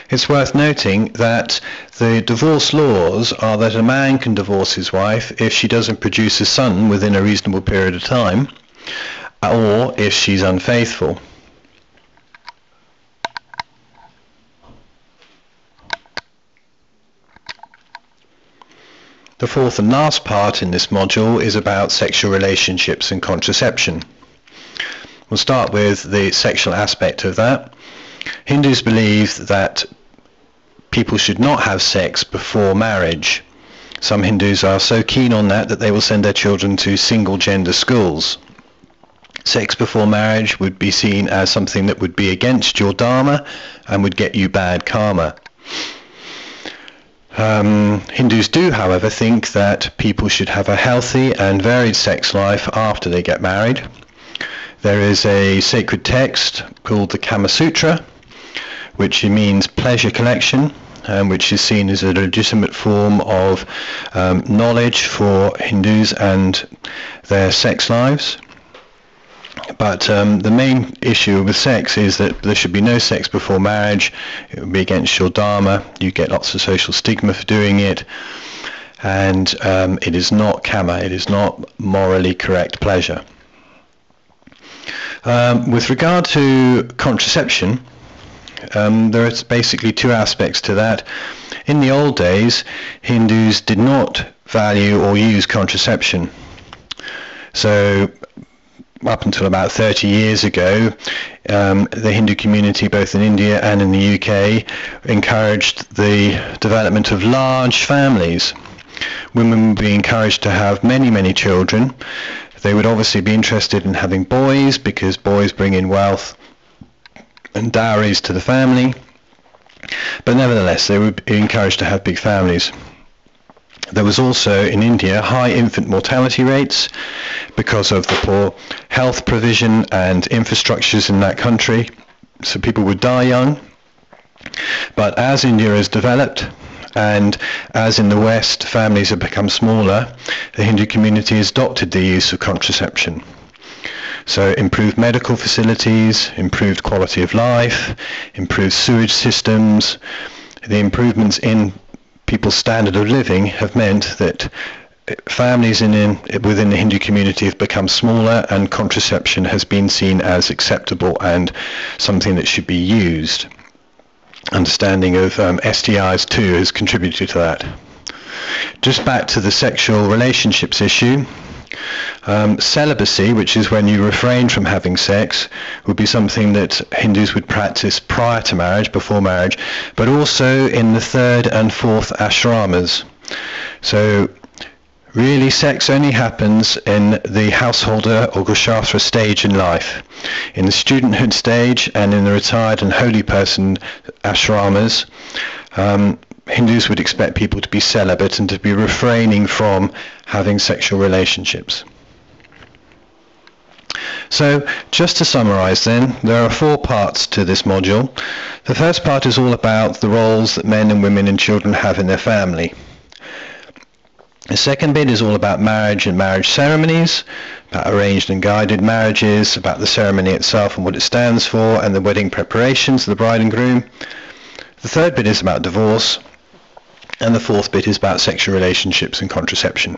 It's worth noting that the divorce laws are that a man can divorce his wife if she doesn't produce a son within a reasonable period of time, or if she's unfaithful. The fourth and last part in this module is about sexual relationships and contraception. We'll start with the sexual aspect of that. Hindus believe that people should not have sex before marriage. Some Hindus are so keen on that that they will send their children to single-gender schools. Sex before marriage would be seen as something that would be against your dharma and would get you bad karma. Hindus do, however, think that people should have a healthy and varied sex life after they get married. There is a sacred text called the Kama Sutra, which means pleasure collection, which is seen as a legitimate form of knowledge for Hindus and their sex lives. But the main issue with sex is that there should be no sex before marriage. It would be against your dharma. You get lots of social stigma for doing it. And it is not kama. It is not morally correct pleasure. With regard to contraception, there are basically two aspects to that. In the old days, Hindus did not value or use contraception. So up until about 30 years ago, the Hindu community, both in India and in the UK, encouraged the development of large families. Women would be encouraged to have many, many children. They would obviously be interested in having boys because boys bring in wealth and dowries to the family. But nevertheless, they would be encouraged to have big families. There was also in India high infant mortality rates because of the poor health provision and infrastructures in that country. So people would die young. But as India has developed, and as in the West families have become smaller, the Hindu community has adopted the use of contraception. So improved medical facilities, improved quality of life, improved sewage systems, the improvements in people's standard of living have meant that families within the Hindu community have become smaller, and contraception has been seen as acceptable and something that should be used. Understanding of STIs too has contributed to that. Just back to the sexual relationships issue. Celibacy, which is when you refrain from having sex, would be something that Hindus would practice prior to marriage, before marriage, but also in the third and fourth ashramas. So really sex only happens in the householder or Gurshastra stage in life. In the studenthood stage and in the retired and holy person ashramas, Hindus would expect people to be celibate and to be refraining from having sexual relationships. So, just to summarize then, there are 4 parts to this module. The first part is all about the roles that men and women and children have in their family. The second bit is all about marriage and marriage ceremonies, about arranged and guided marriages, about the ceremony itself and what it stands for, and the wedding preparations of the bride and groom. The third bit is about divorce, and the fourth bit is about sexual relationships and contraception.